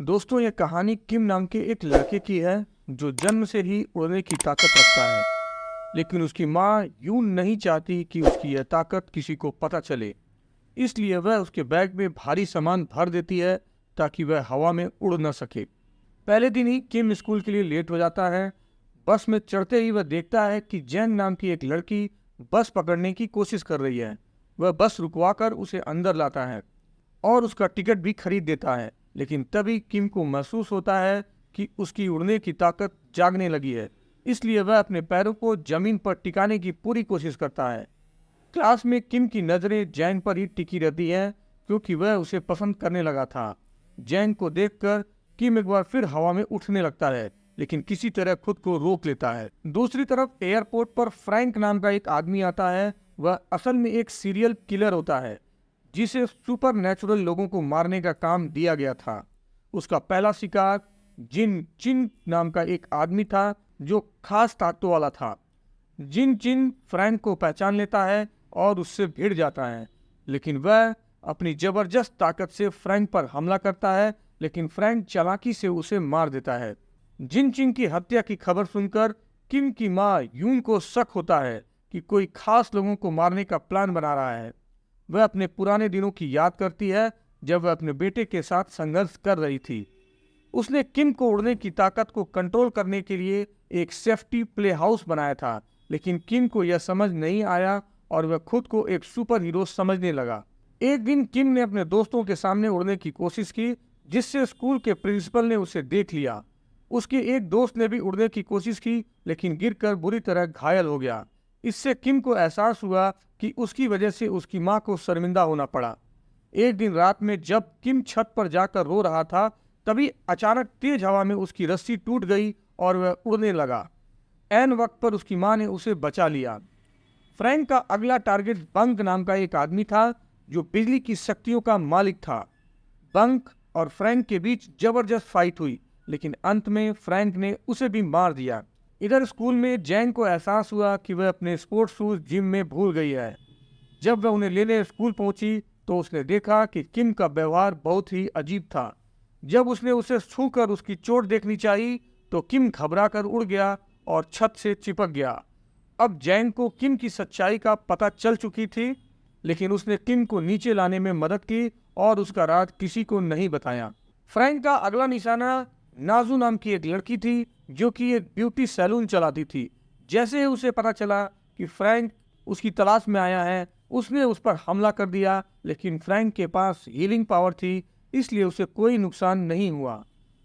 दोस्तों, ये कहानी किम नाम के एक लड़के की है जो जन्म से ही उड़ने की ताकत रखता है। लेकिन उसकी माँ यूं नहीं चाहती कि उसकी यह ताकत किसी को पता चले। इसलिए वह उसके बैग में भारी सामान भर देती है ताकि वह हवा में उड़ न सके। पहले दिन ही किम स्कूल के लिए लेट हो जाता है। बस में चढ़ते ही वह देखता है कि जैन नाम की एक लड़की बस पकड़ने की कोशिश कर रही है। वह बस रुकवाकर उसे अंदर लाता है और उसका टिकट भी खरीद देता है। लेकिन तभी किम को महसूस होता है कि उसकी उड़ने की ताकत जागने लगी है। इसलिए वह अपने पैरों को जमीन पर टिकाने की पूरी कोशिश करता है। क्लास में किम की नजरें जैन पर ही टिकी रहती हैं क्योंकि वह उसे पसंद करने लगा था। जैन को देखकर किम एक बार फिर हवा में उठने लगता है, लेकिन किसी तरह खुद को रोक लेता है। दूसरी तरफ एयरपोर्ट पर फ्रैंक नाम का एक आदमी आता है। वह असल में एक सीरियल किलर होता है जिसे सुपर नेचुरल लोगों को मारने का काम दिया गया था। उसका पहला शिकार जिन चिन नाम का एक आदमी था जो खास ताकतों वाला था। जिन चिन फ्रैंक को पहचान लेता है और उससे भिड़ जाता है, लेकिन वह अपनी जबरदस्त ताकत से फ्रैंक पर हमला करता है, लेकिन फ्रैंक चालाकी से उसे मार देता है। जिन चिन की हत्या की खबर सुनकर किम की माँ यून को शक होता है कि कोई खास लोगों को मारने का प्लान बना रहा है। वह अपने पुराने दिनों की याद करती है जब वह अपने बेटे के साथ संघर्ष कर रही थी। उसने किम को उड़ने की ताकत को कंट्रोल करने के लिए एक सेफ्टी प्ले हाउस बनाया था, लेकिन किम को यह समझ नहीं आया और वह खुद को एक सुपर हीरो समझने लगा। एक दिन किम ने अपने दोस्तों के सामने उड़ने की कोशिश की, जिससे स्कूल के प्रिंसिपल ने उसे देख लिया। उसके एक दोस्त ने भी उड़ने की कोशिश की, लेकिन गिरकर बुरी तरह घायल हो गया। इससे किम को एहसास हुआ कि उसकी वजह से उसकी माँ को शर्मिंदा होना पड़ा। एक दिन रात में जब किम छत पर जाकर रो रहा था, तभी अचानक तेज हवा में उसकी रस्सी टूट गई और वह उड़ने लगा। ऐन वक्त पर उसकी माँ ने उसे बचा लिया। फ्रैंक का अगला टारगेट बंक नाम का एक आदमी था जो बिजली की शक्तियों का मालिक था। बंक और फ्रैंक के बीच जबरदस्त फाइट हुई, लेकिन अंत में फ्रैंक ने उसे भी मार दिया। इधर स्कूल में जैन को एहसास हुआ कि वह अपने स्पोर्ट्स शूज जिम में भूल गई है। जब वह उन्हें लेने स्कूल पहुंची तो उसने देखा कि किम का व्यवहार बहुत ही अजीब था। जब उसने उसे छूकर उसकी चोट देखनी चाहिए तो किम घबराकर उड़ गया और छत से चिपक गया। अब जैन को किम की सच्चाई का पता चल चुकी थी, लेकिन उसने किम को नीचे लाने में मदद की और उसका राज किसी को नहीं बताया। फ्रैंक का अगला निशाना नाजू नाम की एक लड़की थी जो कि एक ब्यूटी सैलून चलाती थी। जैसे ही उसे पता चला कि फ्रैंक उसकी तलाश में आया है, उसने उस पर हमला कर दिया, लेकिन फ्रैंक के पास हीलिंग पावर थी, इसलिए उसे कोई नुकसान नहीं हुआ।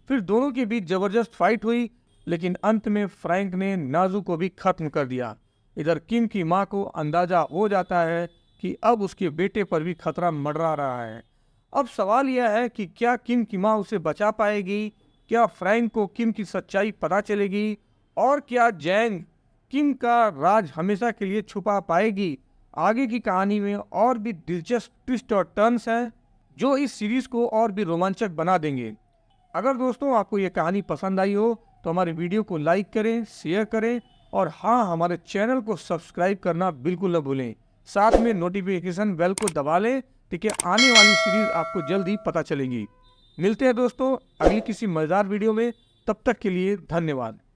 फिर दोनों के बीच जबरदस्त फाइट हुई, लेकिन अंत में फ्रैंक ने नाजू को भी खत्म कर दिया। इधर किम की माँ को अंदाजा हो जाता है कि अब उसके बेटे पर भी खतरा मंडरा रहा है। अब सवाल यह है कि क्या किम की माँ उसे बचा पाएगी? क्या फ्रैंक को किम की सच्चाई पता चलेगी? और क्या जैन किम का राज हमेशा के लिए छुपा पाएगी? आगे की कहानी में और भी दिलचस्प ट्विस्ट और टर्न्स हैं जो इस सीरीज को और भी रोमांचक बना देंगे। अगर दोस्तों आपको ये कहानी पसंद आई हो तो हमारे वीडियो को लाइक करें, शेयर करें और हाँ, हमारे चैनल को सब्सक्राइब करना बिल्कुल न भूलें। साथ में नोटिफिकेशन बेल को दबा लें ताकि आने वाली सीरीज आपको जल्द ही पता चलेगी। मिलते हैं दोस्तों अगली किसी मजेदार वीडियो में। तब तक के लिए धन्यवाद।